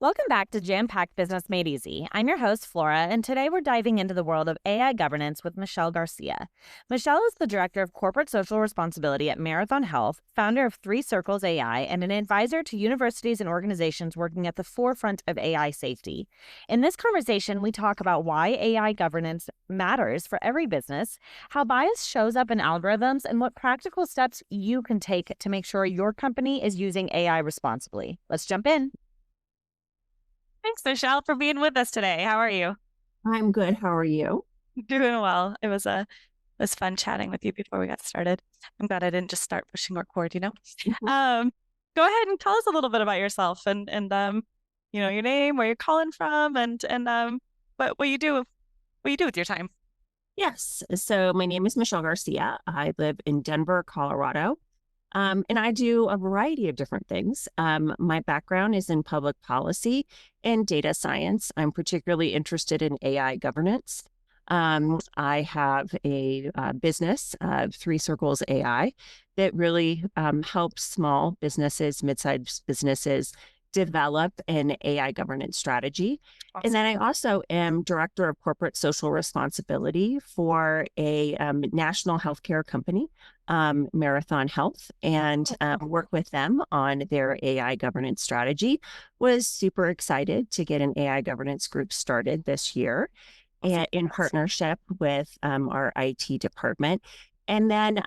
Welcome back to Jam-Packed Business Made Easy. I'm your host, Flora, and today we're diving into the world of AI governance with Michelle Garcia. Michelle is the Director of Corporate Social Responsibility at Marathon Health, founder of Three Circles AI, and an advisor to universities and organizations working at the forefront of AI safety. In this conversation, we talk about why AI governance matters for every business, how bias shows up in algorithms, and what practical steps you can take to make sure your company is using AI responsibly. Let's jump in. Thanks, Michelle, for being with us today. How are you? I'm good. How are you? Doing well. It was fun chatting with you before we got started. I'm glad I didn't just start pushing record. Mhm. Um, Go ahead and tell us a little bit about yourself and your name, where you're calling from, and what you do with your time. Yes. So my name is Michelle Garcia. I live in Denver, Colorado. And I do a variety of different things. My background is in public policy and data science. I'm particularly interested in AI governance. I have a business, Three Circles AI, that really helps small businesses, mid-sized businesses develop an AI governance strategy. And Awesome. then I also am director of corporate social responsibility for a national healthcare company, Marathon Health, and work with them on their AI governance strategy. Was super excited to get an AI governance group started this year Awesome. in partnership with our IT department. And then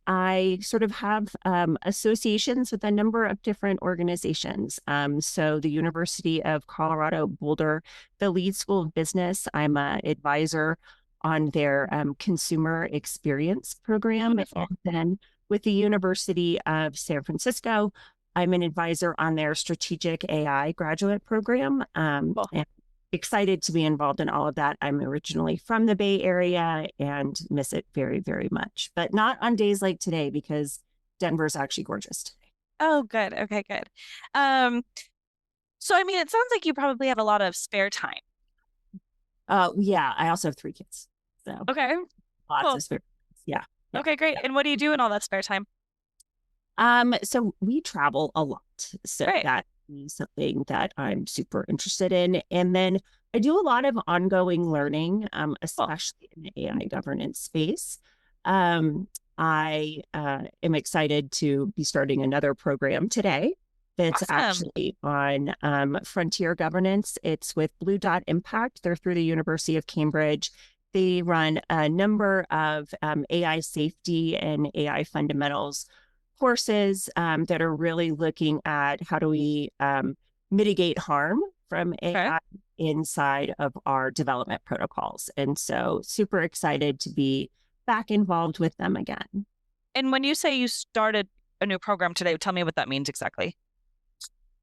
I sort of have associations with a number of different organizations. So the University of Colorado Boulder, the Lead School of Business, I'm an advisor on their consumer experience program. Wonderful. And then with the University of San Francisco, I'm an advisor on their strategic AI graduate program. Cool. And excited to be involved in all of that. I'm originally from the Bay Area and miss it very, very much, but not on days like today because Denver's actually gorgeous today. Oh, good. Okay, good. Um, so I mean, it sounds like you probably have a lot of spare time. Yeah, I also have three kids, so Okay, lots cool. of spare. Yeah, yeah. Okay, great. And what do you do in all that spare time? So we travel a lot, so Great. that is something that I'm super interested in, and then I do a lot of ongoing learning, Cool. especially in the AI governance space. Um, I am excited to be starting another program today that's Awesome. actually on frontier governance. It's with Blue Dot Impact. They're through the University of Cambridge. They run a number of AI safety and AI fundamentals courses that are really looking at how do we mitigate harm from Okay. AI inside of our development protocols. And so super excited to be back involved with them again. And when you say you started a new program today, tell me what that means exactly.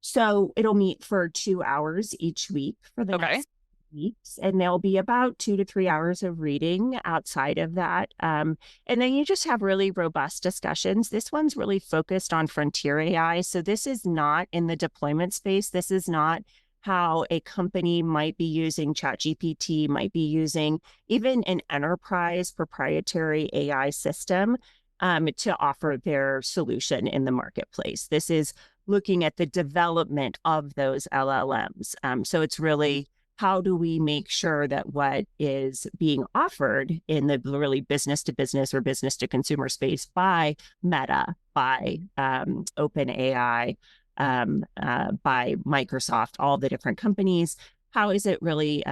So it'll meet for 2 hours each week for the Okay. next weeks, and there'll be about 2 to 3 hours of reading outside of that. And then you just have really robust discussions. This one's really focused on frontier AI. So this is not in the deployment space. This is not how a company might be using ChatGPT, might be using even an enterprise proprietary AI system to offer their solution in the marketplace. This is looking at the development of those LLMs. So it's really how do we make sure that what is being offered in the really business to business or business to consumer space by Meta, by OpenAI, by Microsoft, all the different companies, how is it really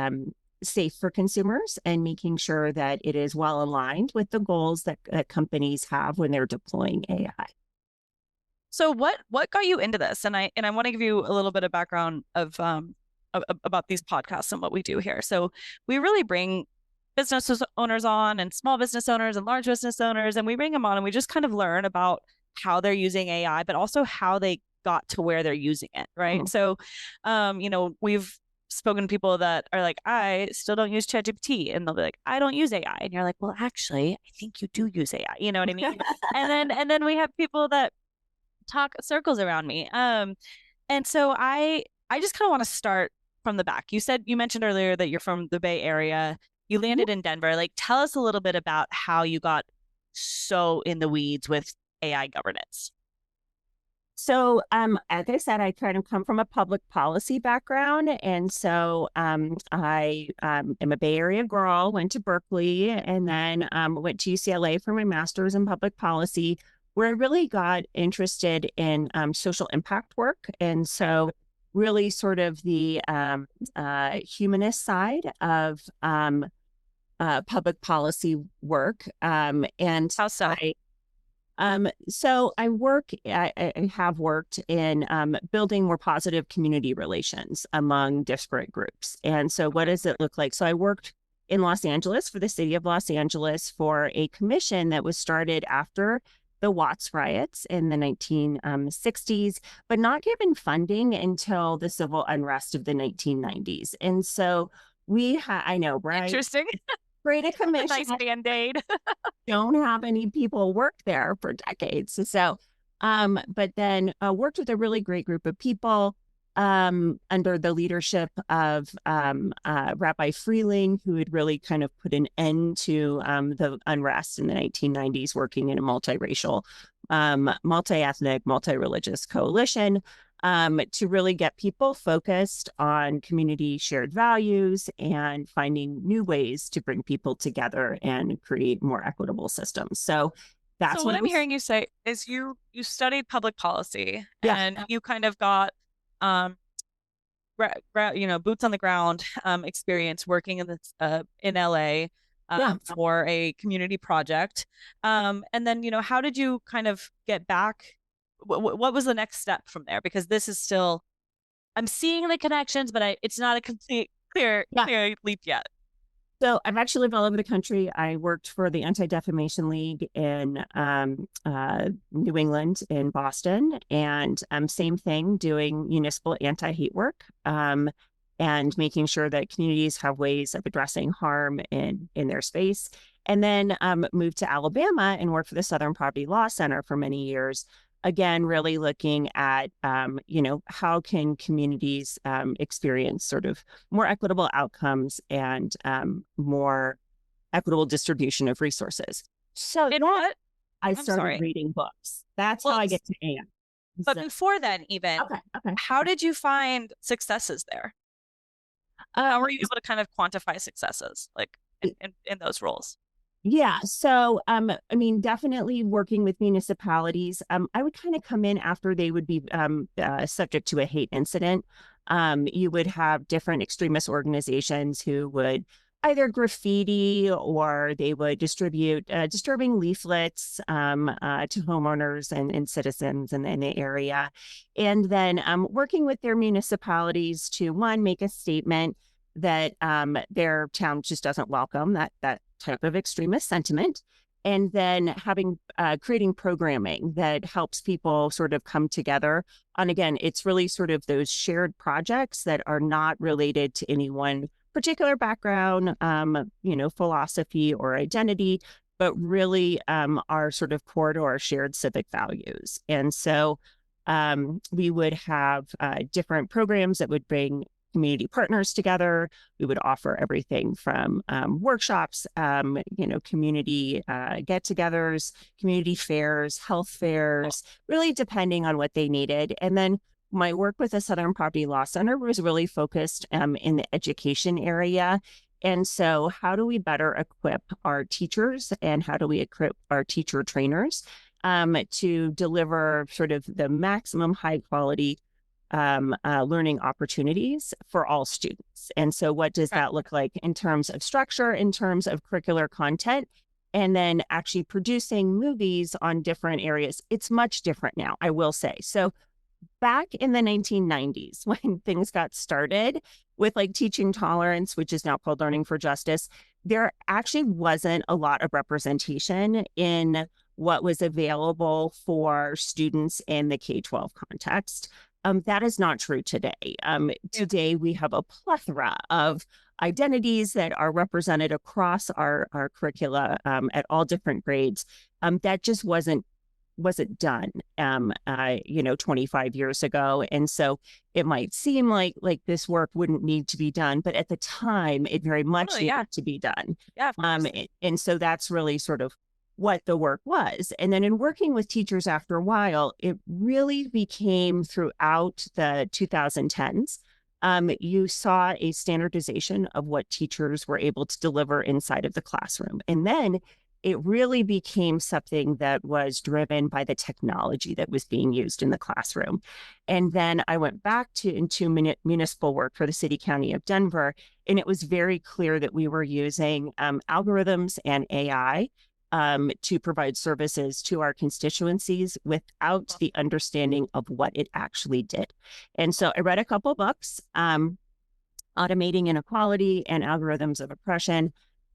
safe for consumers and making sure that it is well aligned with the goals that companies have when they're deploying AI? So what got you into this? And I want to give you a little bit of background of about these podcasts and what we do here. So we really bring business owners on and small business owners and large business owners, and we bring them on and we just kind of learn about how they're using AI, but also how they got to where they're using it, right? Mhm. So, we've spoken to people that are like, I still don't use ChatGPT, and they'll be like, I don't use AI, and you're like, well, actually, I think you do use AI. You know what I mean? And then we have people that talk circles around me. And so I just kind of want to start from the back. You mentioned earlier that you're from the Bay Area. You landed in Denver. Like, tell us a little bit about how you got so in the weeds with AI governance. So, as I said, I kind of come from a public policy background. And so I am a Bay Area girl, went to Berkeley, and then went to UCLA for my master's in public policy, where I really got interested in social impact work. And so, really sort of the humanist side of public policy work. And How so? so I have worked in building more positive community relations among disparate groups. And so what does it look like? So I worked in Los Angeles for the city of Los Angeles for a commission that was started after the Watts riots in the 1960s, but not given funding until the civil unrest of the 1990s. And so I know, right? Interesting. Create a commission. Nice band-aid. Don't have any people work there for decades. So, but then worked with a really great group of people under the leadership of Rabbi Freeling, who had really kind of put an end to the unrest in the 1990s, working in a multiracial, multi-ethnic, multi-religious coalition to really get people focused on community shared values and finding new ways to bring people together and create more equitable systems. So that's So what I'm hearing you say is you studied public policy and you kind of got boots on the ground experience working in LA for a community project. And then, how did you kind of get back? What was the next step from there? Because this is still, I'm seeing the connections, but it's not a complete clear leap yet. So I've actually lived all over the country. I worked for the Anti-Defamation League in New England, in Boston, and same thing, doing municipal anti-hate work and making sure that communities have ways of addressing harm in their space. And then moved to Alabama and worked for the Southern Poverty Law Center for many years. Again, really looking at, how can communities experience sort of more equitable outcomes and more equitable distribution of resources. So I started reading books. That's how I get to AM. But before then, even, how did you find successes there? How were you able to kind of quantify successes like in those roles? Yeah. So, definitely working with municipalities. I would kind of come in after they would be subject to a hate incident. You would have different extremist organizations who would either graffiti or they would distribute disturbing leaflets to homeowners and citizens in the area. And then working with their municipalities to, one, make a statement that their town just doesn't welcome that type of extremist sentiment, and then creating programming that helps people sort of come together on, again, it's really sort of those shared projects that are not related to any one particular background, philosophy or identity, but really are sort of core to our shared civic values. And so we would have different programs that would bring community partners together. We would offer everything from workshops, community get-togethers, community fairs, health fairs, really depending on what they needed. And then my work with the Southern Poverty Law Center was really focused in the education area. And so how do we better equip our teachers and how do we equip our teacher trainers to deliver sort of the maximum high quality learning opportunities for all students? And so what does that look like in terms of structure, in terms of curricular content, and then actually producing movies on different areas? It's much different now, I will say. So back in the 1990s, when things got started with like teaching tolerance, which is now called Learning for Justice, there actually wasn't a lot of representation in what was available for students in the K-12 context. That is not true today. Today, we have a plethora of identities that are represented across our curricula at all different grades. That just wasn't done, 25 years ago. And so it might seem like this work wouldn't need to be done, but at the time, it very much needed to be done. Yeah. And so that's really sort of what the work was. And then in working with teachers after a while, it really became throughout the 2010s. You saw a standardization of what teachers were able to deliver inside of the classroom. And then it really became something that was driven by the technology that was being used in the classroom. And then I went back into municipal work for the city county of Denver, and it was very clear that we were using algorithms and AI to provide services to our constituencies without the understanding of what it actually did. And so I read a couple books, Automating Inequality and Algorithms of Oppression,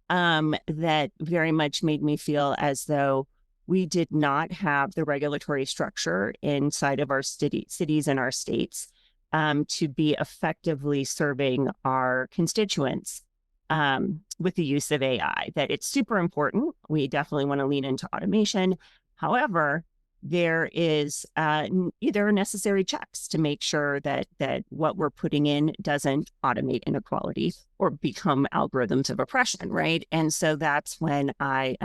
that very much made me feel as though we did not have the regulatory structure inside of our cities and our states to be effectively serving our constituents with the use of AI, that it's super important. We definitely want to lean into automation. However, there are necessary checks to make sure that what we're putting in doesn't automate inequality or become algorithms of oppression, right? And so that's when I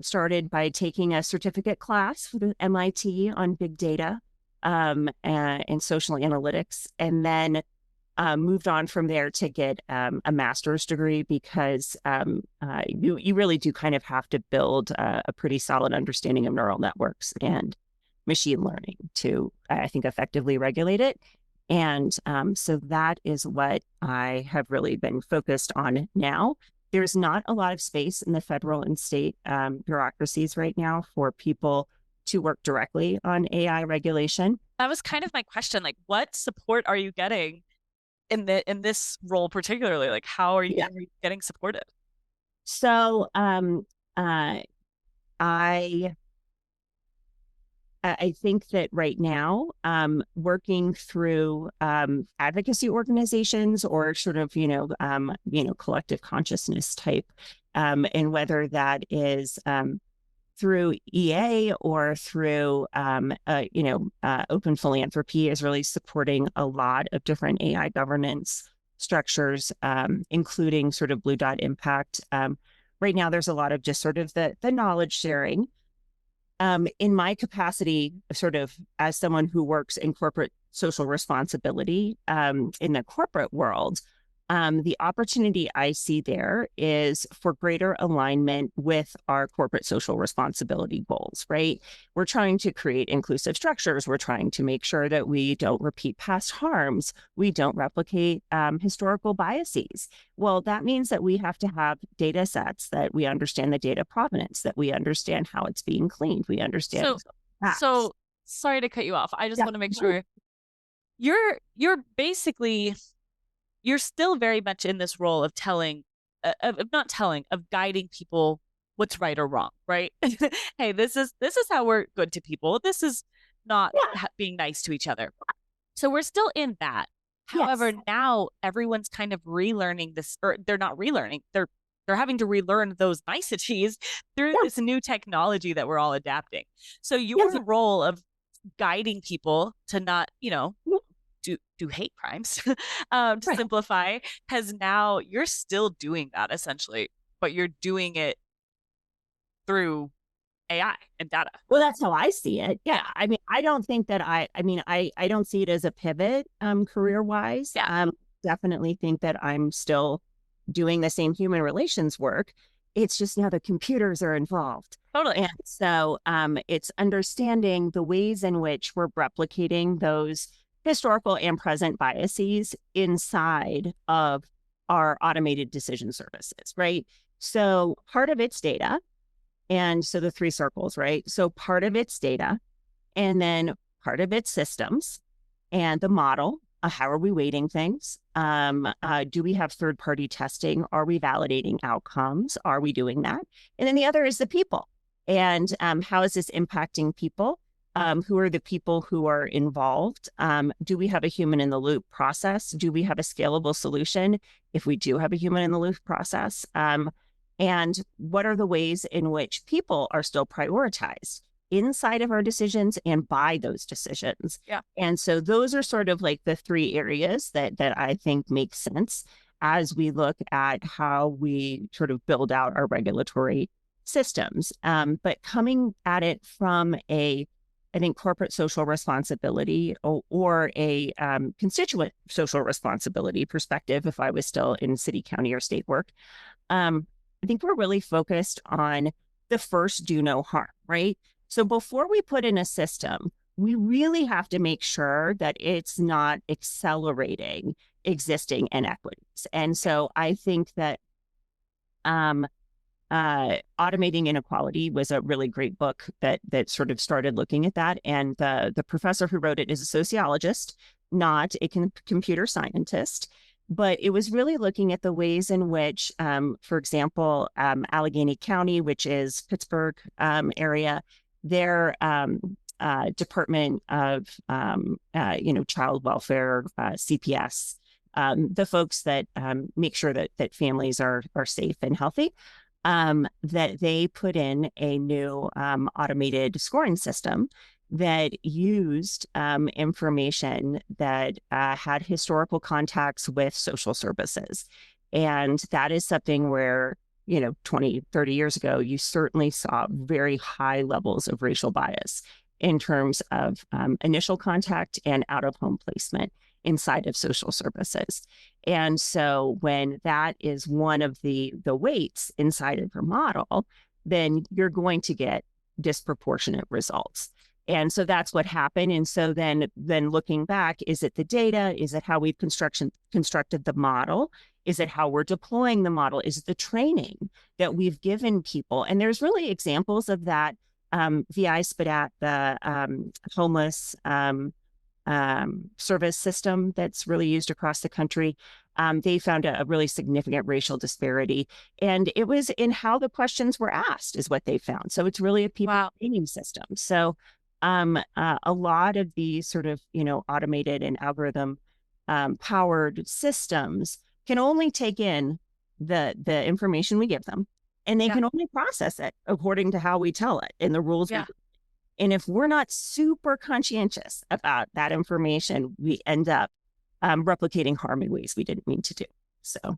started by taking a certificate class with MIT on big data and social analytics, and then moved on from there to get a master's degree, because you really do kind of have to build a pretty solid understanding of neural networks and machine learning to, I think, effectively regulate it. And so that is what I have really been focused on now. There's not a lot of space in the federal and state bureaucracies right now for people to work directly on AI regulation. That was kind of my question. Like, what support are you getting in this role particularly? Like, how are you getting supported? So I think that right now, working through advocacy organizations or sort of collective consciousness type, and whether that is through EA or through open philanthropy, is really supporting a lot of different AI governance structures, including sort of Blue Dot Impact. Right now, there's a lot of just sort of the knowledge sharing. In my capacity, sort of as someone who works in corporate social responsibility in the corporate world, the opportunity I see there is for greater alignment with our corporate social responsibility goals, right? We're trying to create inclusive structures. We're trying to make sure that we don't repeat past harms. We don't replicate historical biases. Well, that means that we have to have data sets, that we understand the data provenance, that we understand how it's being cleaned. We understand. So sorry to cut you off. I just want to make sure you're basically, you're still very much in this role of of guiding people what's right or wrong, right? Hey, this is how we're good to people. This is not being nice to each other. So we're still in that. However, now everyone's kind of relearning this, or they're not relearning. They're having to relearn those niceties through this new technology that we're all adapting. So your role of guiding people to not, do hate crimes, to simplify, has now, you're still doing that essentially, but you're doing it through AI and data. Well, that's how I see it. Yeah. I mean, I don't think that I don't see it as a pivot career-wise. Definitely think that I'm still doing the same human relations work. It's just now the computers are involved. Totally. And so it's understanding the ways in which we're replicating those historical and present biases inside of our automated decision services, right? So part of it's data. And so the three circles, right? So part of it's data, and then part of it's systems and the model. How are we weighting things? Do we have third-party testing? Are we validating outcomes? Are we doing that? And then the other is the people. And how is this impacting people? Who are the people who are involved? Do we have a human in the loop process? Do we have a scalable solution if we do have a human in the loop process? And what are the ways in which people are still prioritized inside of our decisions and by those decisions? And so those are sort of like the three areas that I think make sense as we look at how we sort of build out our regulatory systems, but coming at it from I think, corporate social responsibility or a constituent social responsibility perspective, if I was still in city, county, or state work, I think we're really focused on the first do no harm, right? So before we put in a system, we really have to make sure that it's not accelerating existing inequities. And so I think that Automating Inequality was a really great book that sort of started looking at that. And the professor who wrote it is a sociologist, not a computer scientist. But it was really looking at the ways in which, for example, Allegheny County, which is Pittsburgh area, their Department of Child Welfare, CPS, the folks that make sure that families are safe and healthy, that they put in a new automated scoring system that used information that had historical contacts with social services. And that is something where, 20, 30 years ago, you certainly saw very high levels of racial bias in terms of initial contact and out-of-home placement inside of social services. And so when that is one of the weights inside of your model, then you're going to get disproportionate results. And so that's what happened. And so then looking back, is it the data? Is it how we've constructed the model? Is it how we're deploying the model? Is it the training that we've given people? And there's really examples of that. VI Spadat, the homeless service system that's really used across the country. They found a really significant racial disparity, and it was in how the questions were asked is what they found. So it's really a people training system. So a lot of these sort of, automated and algorithm powered systems can only take in the information we give them, and they can only process it according to how we tell it and the rules. And if we're not super conscientious about that information, we end up replicating harm in ways we didn't mean to do. So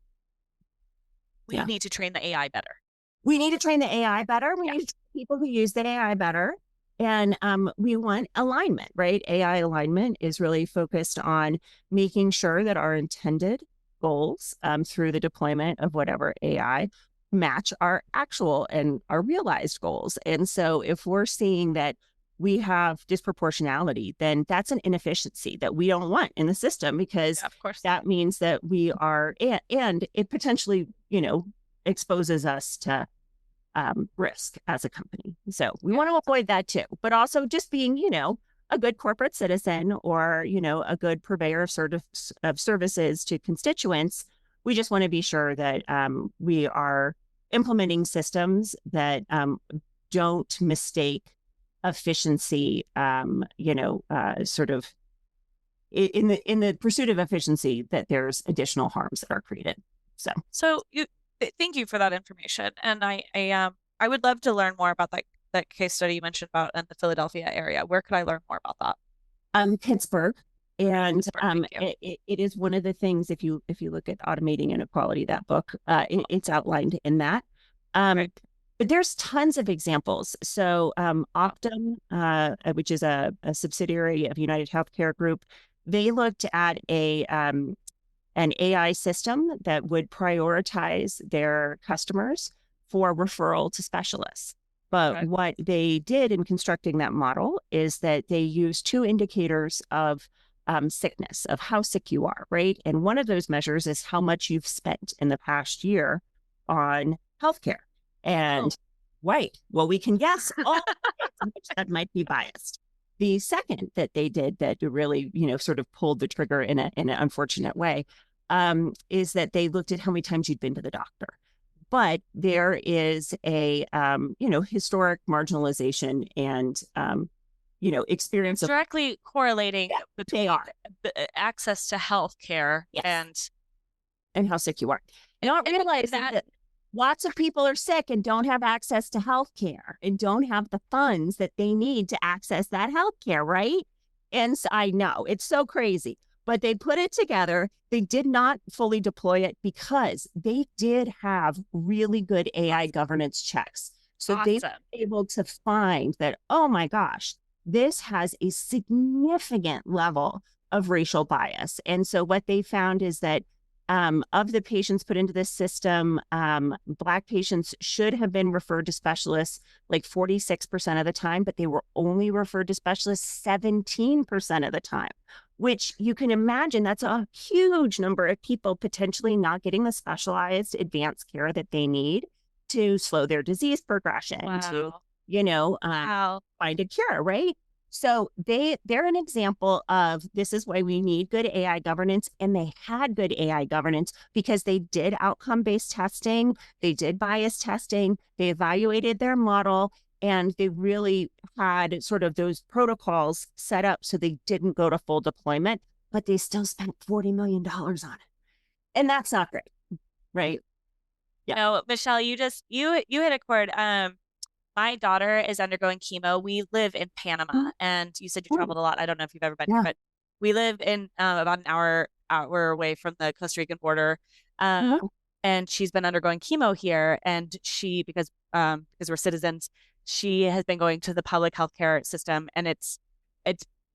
we need to train the AI better. We need to train the AI better. We need to train people who use the AI better. And we want alignment, right? AI alignment is really focused on making sure that our intended goals through the deployment of whatever AI match our actual and our realized goals. And so if we're seeing that we have disproportionality, then that's an inefficiency that we don't want in the system, because of course, that means that we are, and it potentially, exposes us to risk as a company. So we want to avoid that too, but also just being, a good corporate citizen or, a good purveyor of services to constituents. We just want to be sure that we are implementing systems that don't mistake efficiency, sort of in the pursuit of efficiency, that there's additional harms that are created. So thank you for that information, and I would love to learn more about that case study you mentioned about in the Philadelphia area. Where could I learn more about that? Pittsburgh. And it is one of the things, if you look at Automating Inequality, that book, it's outlined in that. But there's tons of examples. So Optum, which is a subsidiary of United Healthcare Group, they looked at an AI system that would prioritize their customers for referral to specialists. But what they did in constructing that model is that they used two indicators of sickness, of how sick you are, right? And one of those measures is how much you've spent in the past year on healthcare. And well, we can guess all that might be biased. The second that they did that really, sort of pulled the trigger in an unfortunate way, is that they looked at how many times you'd been to the doctor. But there is a, historic marginalization and, experience it's directly correlating between access to health care and how sick you are. And I don't realize that lots of people are sick and don't have access to health care and don't have the funds that they need to access that health care, right? And so I know it's so crazy, but they put it together. They did not fully deploy it because they did have really good AI governance checks. So they were able to find that, oh my gosh, this has a significant level of racial bias. And so what they found is that of the patients put into this system, Black patients should have been referred to specialists like 46% of the time, but they were only referred to specialists 17% of the time, which you can imagine that's a huge number of people potentially not getting the specialized advanced care that they need to slow their disease progression, to, find a cure, right? So they're an example of this is why we need good AI governance, and they had good AI governance because they did outcome-based testing, they did bias testing, they evaluated their model, and they really had sort of those protocols set up so they didn't go to full deployment, but they still spent $40 million on it. And that's not great, right? Yeah. No, Michelle, you hit a chord. My daughter is undergoing chemo. We live in Panama, and you said you traveled a lot. I don't know if you've ever been here, but we live in about an hour away from the Costa Rican border. And she's been undergoing chemo here, and because we're citizens, she has been going to the public healthcare system, and it's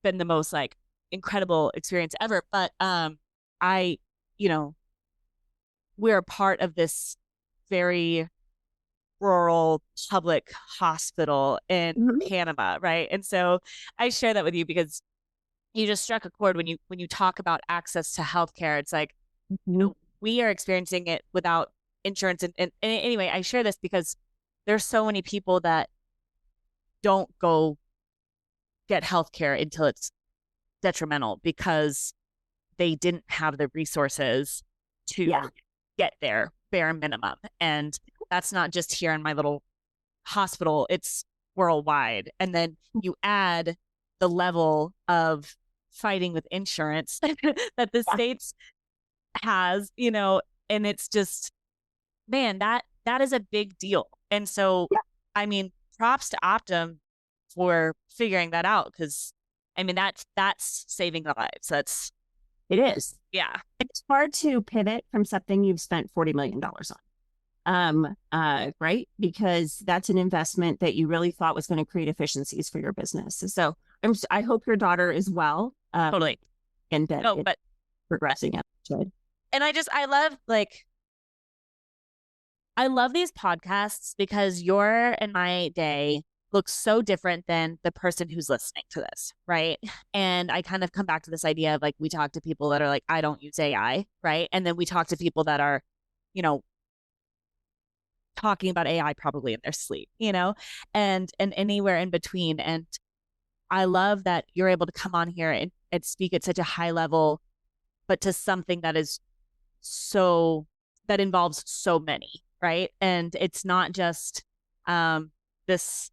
been the most like incredible experience ever. But we're part of this very rural public hospital in Panama, right? And so I share that with you because you just struck a chord when you talk about access to healthcare. It's like, we are experiencing it without insurance. And anyway, I share this because there's so many people that don't go get healthcare until it's detrimental because they didn't have the resources to get there bare minimum. And that's not just here in my little hospital, it's worldwide. And then you add the level of fighting with insurance that the States has, and it's just, man, that is a big deal. And so, I mean, props to Optum for figuring that out, because I mean, that's saving lives. It is. Yeah. It's hard to pivot from something you've spent $40 million on. Right? Because that's an investment that you really thought was going to create efficiencies for your business. So I hope your daughter is well. Totally. And that progressing as it should. And I love these podcasts because your and my day looks so different than the person who's listening to this, right? And I kind of come back to this idea of like, we talk to people that are like, I don't use AI, right? And then we talk to people that are, talking about AI probably in their sleep, and anywhere in between. And I love that you're able to come on here and speak at such a high level, but to something that is that involves so many, right? And it's not just this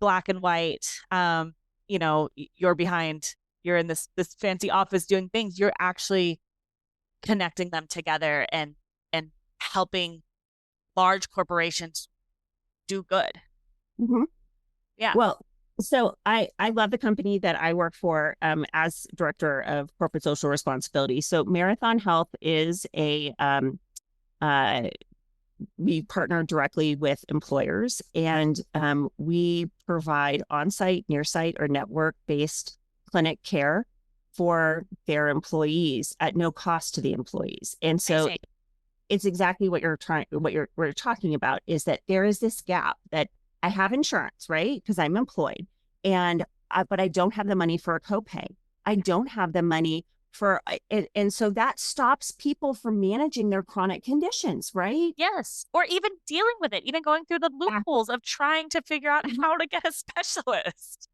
black and white, you're in this fancy office doing things. You're actually connecting them together and helping large corporations do good. Yeah. Well, so I love the company that I work for as director of corporate social responsibility. So Marathon Health is we partner directly with employers, and we provide on-site, near-site, or network-based clinic care for their employees at no cost to the employees. And so it's exactly what we're talking about, is that there is this gap that I have insurance, right? Because I'm employed, but I don't have the money for a copay. I don't have the money for it. And so that stops people from managing their chronic conditions, right? Yes. Or even dealing with it, even going through the loopholes of trying to figure out how to get a specialist.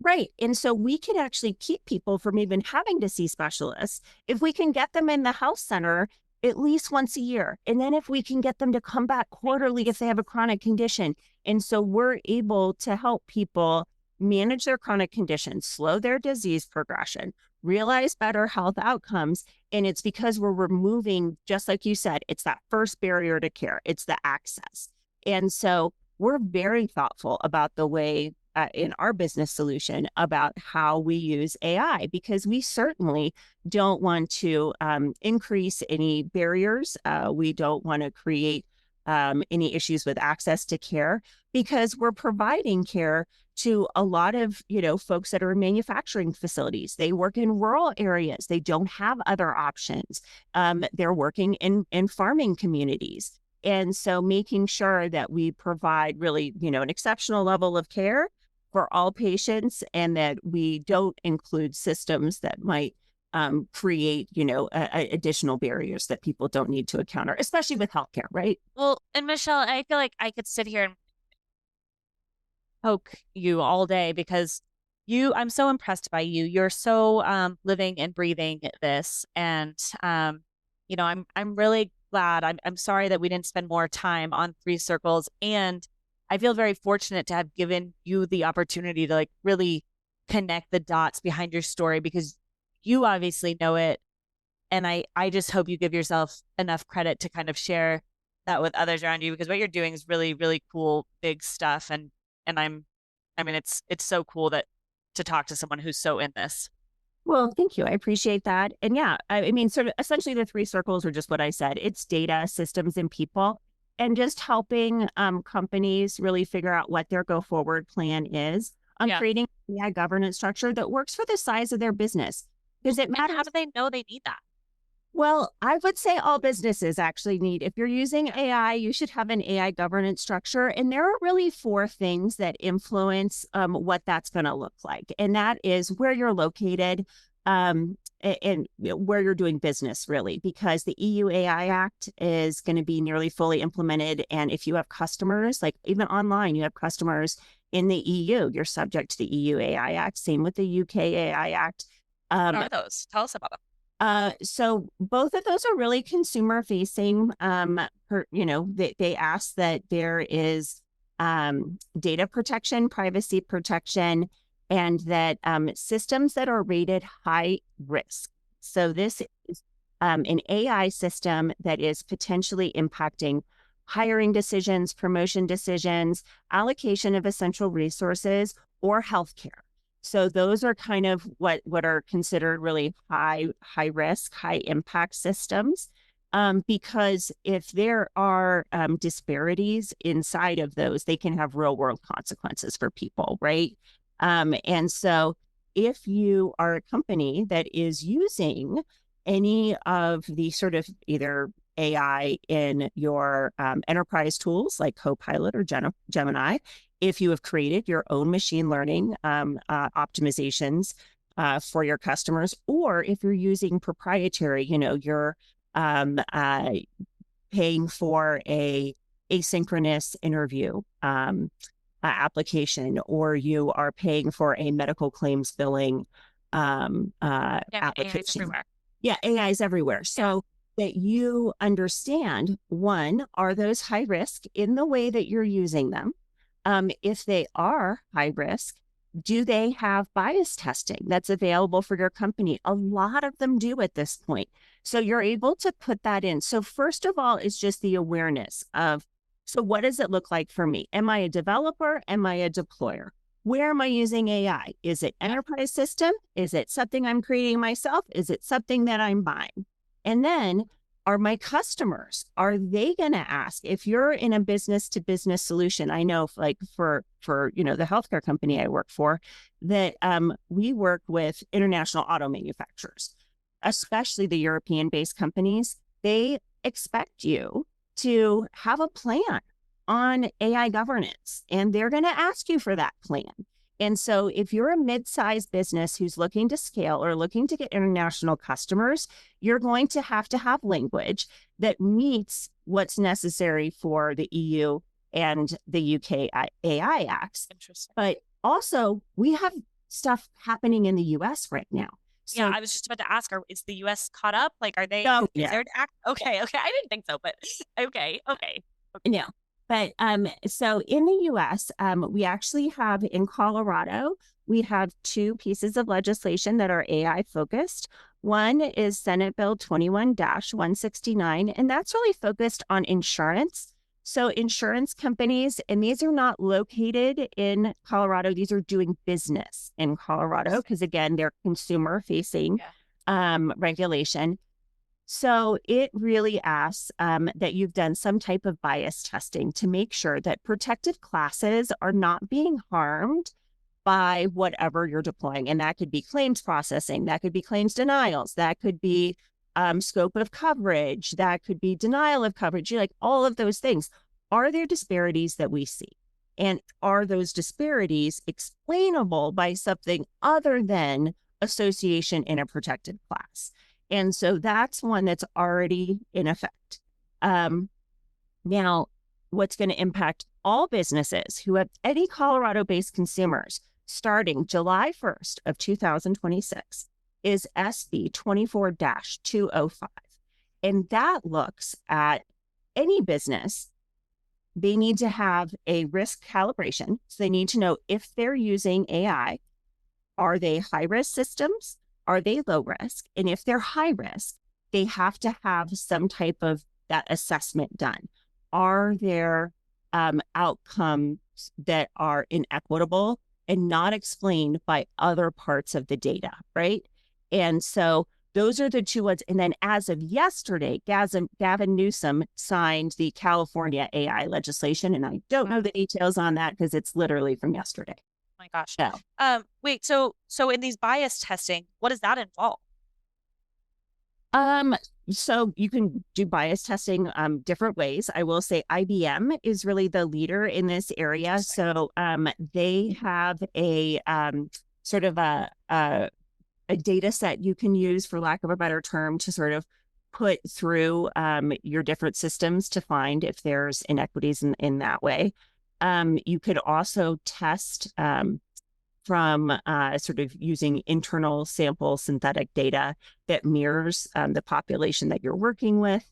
Right. And so we can actually keep people from even having to see specialists if we can get them in the health center at least once a year. And then if we can get them to come back quarterly if they have a chronic condition. And so we're able to help people manage their chronic conditions, slow their disease progression, realize better health outcomes. And it's because we're removing, just like you said, it's that first barrier to care. It's the access. And so we're very thoughtful about the way in our business solution about how we use AI, because we certainly don't want to increase any barriers. We don't want to create any issues with access to care, because we're providing care to a lot of, folks that are in manufacturing facilities. They work in rural areas. They don't have other options. They're working in farming communities. And so making sure that we provide really, an exceptional level of care for all patients, and that we don't include systems that might create, additional barriers that people don't need to encounter, especially with healthcare, right? Well, and Michelle, I feel like I could sit here and poke you all day because I'm so impressed by you. You're so living and breathing this. And I'm really glad. I'm sorry that we didn't spend more time on Three Circles. And I feel very fortunate to have given you the opportunity to really connect the dots behind your story, because you obviously know it. And I just hope you give yourself enough credit to kind of share that with others around you, because what you're doing is really, really cool, big stuff. And it's so cool to talk to someone who's so in this. Well, thank you. I appreciate that. And yeah, I mean, sort of essentially the three circles are just what I said. It's data, systems, and people, and just helping companies really figure out what their go forward plan is on creating an AI governance structure that works for the size of their business. Because it matters. How do they know they need that? Well, I would say all businesses actually need, if you're using AI, you should have an AI governance structure. And there are really four things that influence what that's going to look like. And that is where you're located and where you're doing business, really, because the EU AI Act is going to be nearly fully implemented. And if you have customers, like even online, you have customers in the EU, you're subject to the EU AI Act. Same with the UK AI Act. What are those? Tell us about them. So both of those are really consumer facing. They ask that there is data protection, privacy protection, and that systems that are rated high risk. So this is an AI system that is potentially impacting hiring decisions, promotion decisions, allocation of essential resources, or healthcare. So those are kind of what are considered really high risk, high impact systems, because if there are disparities inside of those, they can have real world consequences for people, right? And so if you are a company that is using any of the sort of either AI in your enterprise tools like Copilot or Gemini, if you have created your own machine learning optimizations for your customers, or if you're using proprietary, you're paying for a asynchronous interview application, or you are paying for a medical claims billing application. AI is everywhere. So that you understand, one, are those high risk in the way that you're using them? If they are high risk, do they have bias testing that's available for your company? A lot of them do at this point. So you're able to put that in. So first of all, it's just the awareness of, so what does it look like for me? Am I a developer? Am I a deployer? Where am I using AI? Is it enterprise system? Is it something I'm creating myself? Is it something that I'm buying? And then, are my customers, are they going to ask, if you're in a business to business solution? I know like for the healthcare company I work for, that we work with international auto manufacturers, especially the European based companies. They expect you to have a plan on AI governance, and they're going to ask you for that plan. And so if you're a mid-sized business who's looking to scale or looking to get international customers, you're going to have language that meets what's necessary for the EU and the UK AI Acts. Interesting. But also, we have stuff happening in the US right now. So, I was just about to ask, is the US caught up? Like, are they? Oh, is there an act? Okay. I didn't think so, but okay. No. But so in the US, we actually have in Colorado, we have two pieces of legislation that are AI focused. One is Senate Bill 21-169, and that's really focused on insurance. So insurance companies, and these are not located in Colorado, these are doing business in Colorado, because again, they're consumer facing regulation. So it really asks that you've done some type of bias testing to make sure that protected classes are not being harmed by whatever you're deploying. And that could be claims processing, that could be claims denials, that could be scope of coverage, that could be denial of coverage, like all of those things. Are there disparities that we see? And are those disparities explainable by something other than association in a protected class? And so that's one that's already in effect. Now, what's going to impact all businesses who have any Colorado-based consumers starting July 1st of 2026 is SB 24-205. And that looks at any business. They need to have a risk calibration. So they need to know if they're using AI, are they high-risk systems? Are they low risk? And if they're high risk, they have to have some type of that assessment done. Are there outcomes that are inequitable and not explained by other parts of the data, right? And so those are the two ones. And then as of yesterday, Gavin Newsom signed the California AI legislation. And I don't know the details on that because it's literally from yesterday. My gosh. No. Wait, so in these bias testing, what does that involve? So you can do bias testing different ways. I will say IBM is really the leader in this area. So they have a sort of a data set you can use, for lack of a better term, to sort of put through your different systems to find if there's inequities in that way. You could also test from sort of using internal sample synthetic data that mirrors the population that you're working with.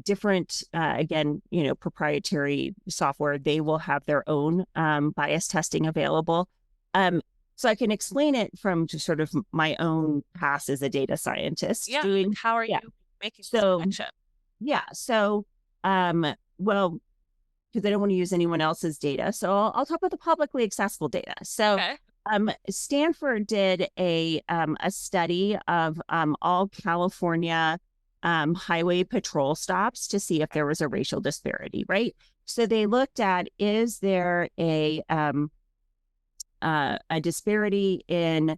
Different, again, proprietary software, they will have their own bias testing available. So I can explain it from just sort of my own past as a data scientist. Yeah. How are you making this connection? Yeah. So, well, because I don't want to use anyone else's data. So I'll talk about the publicly accessible data. So Stanford did a study of all California highway patrol stops to see if there was a racial disparity, right? So they looked at, is there a disparity in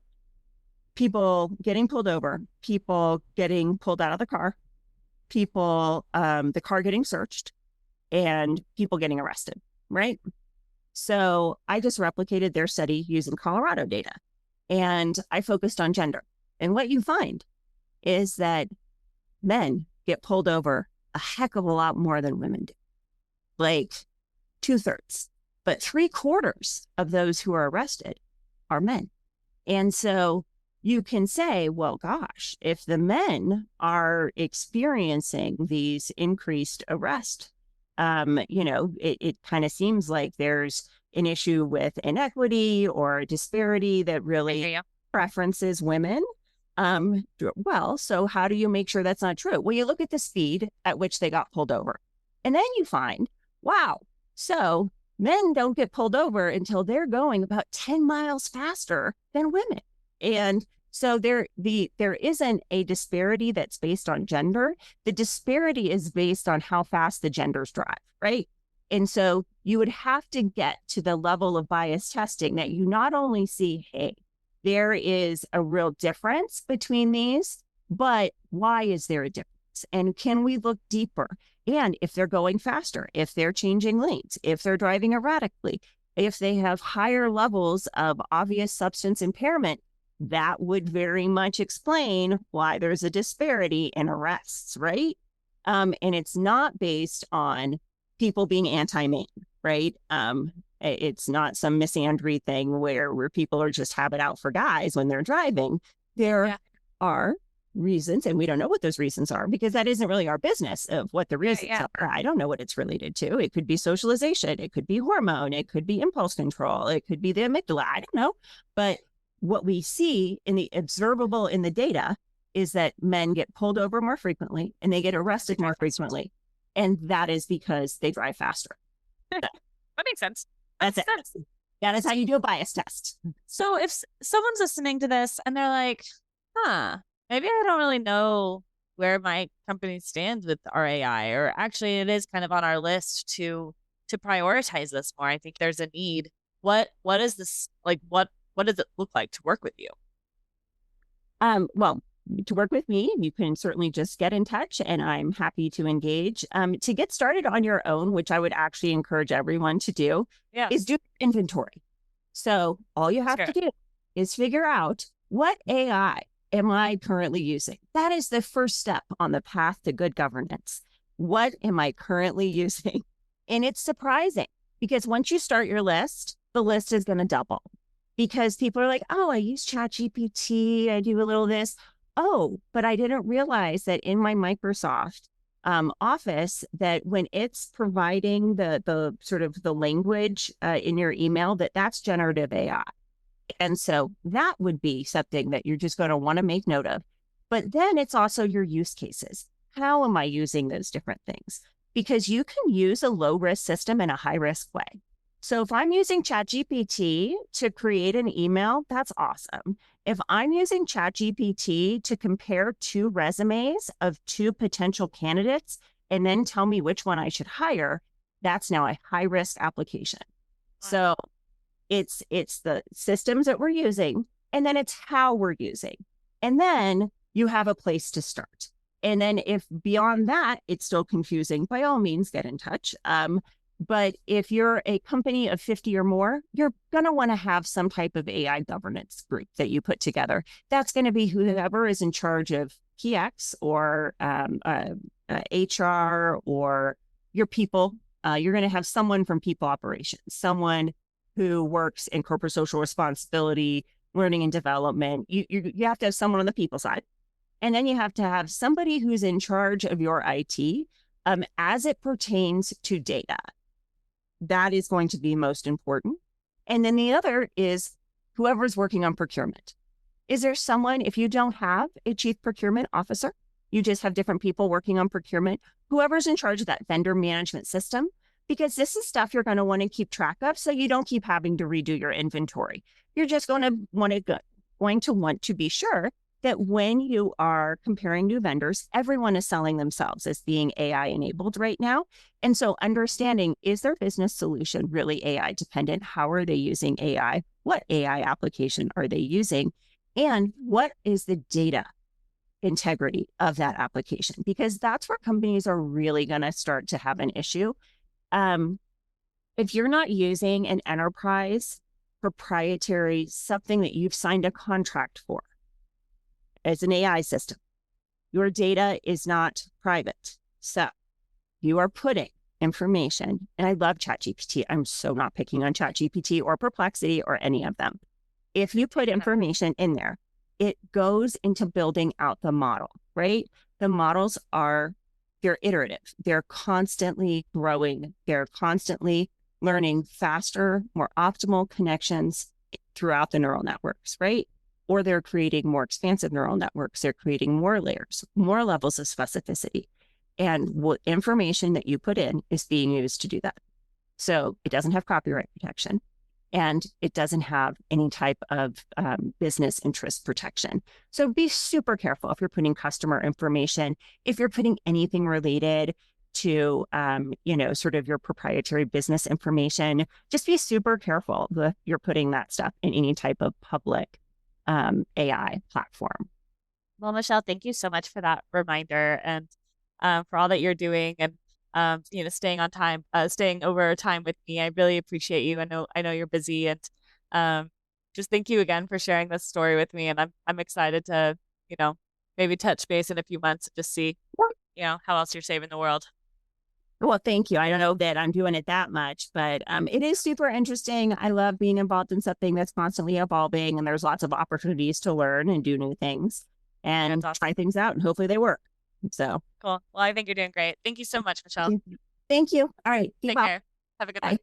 people getting pulled over, people getting pulled out of the car, people, the car getting searched, and people getting arrested, right? So I just replicated their study using Colorado data, and I focused on gender. And what you find is that men get pulled over a heck of a lot more than women do, like 2/3. But 3/4 of those who are arrested are men. And so you can say, well, gosh, if the men are experiencing these increased arrests, it kind of seems like there's an issue with inequity or a disparity that really preferences women. Well, so how do you make sure that's not true? Well, you look at the speed at which they got pulled over, and then you find, wow, so men don't get pulled over until they're going about 10 miles faster than women. And so there isn't a disparity that's based on gender. The disparity is based on how fast the genders drive, right? And so you would have to get to the level of bias testing that you not only see, hey, there is a real difference between these, but why is there a difference? And can we look deeper? And if they're going faster, if they're changing lanes, if they're driving erratically, if they have higher levels of obvious substance impairment, that would very much explain why there's a disparity in arrests, right? And it's not based on people being anti-man, right? It's not some misandry thing where people are just have it out for guys when they're driving. There are reasons, and we don't know what those reasons are because that isn't really our business of what the reasons are. I don't know what it's related to. It could be socialization. It could be hormone. It could be impulse control. It could be the amygdala. I don't know. But what we see in the observable in the data is that men get pulled over more frequently and they get arrested more frequently. And that is because they drive faster. That makes sense. That's it. That is how you do a bias test. So if someone's listening to this and they're like, maybe I don't really know where my company stands with our AI, or actually it is kind of on our list to prioritize this more. I think there's a need. What is this like? What does it look like to work with you? Well, to work with me, you can certainly just get in touch and I'm happy to engage. To get started on your own, which I would actually encourage everyone to do, is do inventory. So all you have to do is figure out, what AI am I currently using? That is the first step on the path to good governance. What am I currently using? And it's surprising because once you start your list, the list is going to double, because people are like, oh, I use ChatGPT, I do a little this. Oh, but I didn't realize that in my Microsoft Office, that when it's providing the sort of the language in your email, that's generative AI. And so that would be something that you're just going to want to make note of. But then it's also your use cases. How am I using those different things? Because you can use a low risk system in a high risk way. So if I'm using ChatGPT to create an email, that's awesome. If I'm using ChatGPT to compare two resumes of two potential candidates and then tell me which one I should hire, that's now a high risk application. So it's the systems that we're using, and then it's how we're using. And then you have a place to start. And then if beyond that, it's still confusing, by all means, get in touch. But if you're a company of 50 or more, you're going to want to have some type of AI governance group that you put together. That's going to be whoever is in charge of PX or HR or your people. You're going to have someone from people operations, someone who works in corporate social responsibility, learning and development. You have to have someone on the people side. And then you have to have somebody who's in charge of your IT as it pertains to data. That is going to be most important. And then the other is whoever's working on procurement. Is there someone, if you don't have a chief procurement officer, you just have different people working on procurement, whoever's in charge of that vendor management system, because this is stuff you're going to want to keep track of so you don't keep having to redo your inventory. You're just going to want to be sure that when you are comparing new vendors, everyone is selling themselves as being AI enabled right now. And so understanding, is their business solution really AI dependent? How are they using AI? What AI application are they using? And what is the data integrity of that application? Because that's where companies are really going to start to have an issue. If you're not using an enterprise proprietary, something that you've signed a contract for as an AI system, your data is not private. So you are putting information, and I love ChatGPT. I'm so not picking on ChatGPT or Perplexity or any of them. If you put information in there, it goes into building out the model, right? The models they're iterative. They're constantly growing. They're constantly learning faster, more optimal connections throughout the neural networks, right? Or they're creating more expansive neural networks. They're creating more layers, more levels of specificity. And what information that you put in is being used to do that. So it doesn't have copyright protection, and it doesn't have any type of business interest protection. So be super careful if you're putting customer information, if you're putting anything related to, sort of your proprietary business information, just be super careful if you're putting that stuff in any type of public AI platform. Well, Michelle, thank you so much for that reminder, and for all that you're doing, and staying on time, staying over time with me. I really appreciate you. I know you're busy, and just thank you again for sharing this story with me. And I'm excited to, maybe touch base in a few months and just see, how else you're saving the world. Well, thank you. I don't know that I'm doing it that much, but it is super interesting. I love being involved in something that's constantly evolving, and there's lots of opportunities to learn and do new things and try things out, and hopefully they work. So cool. Well, I think you're doing great. Thank you so much, Michelle. Thank you. All right. Take care. Have a good night.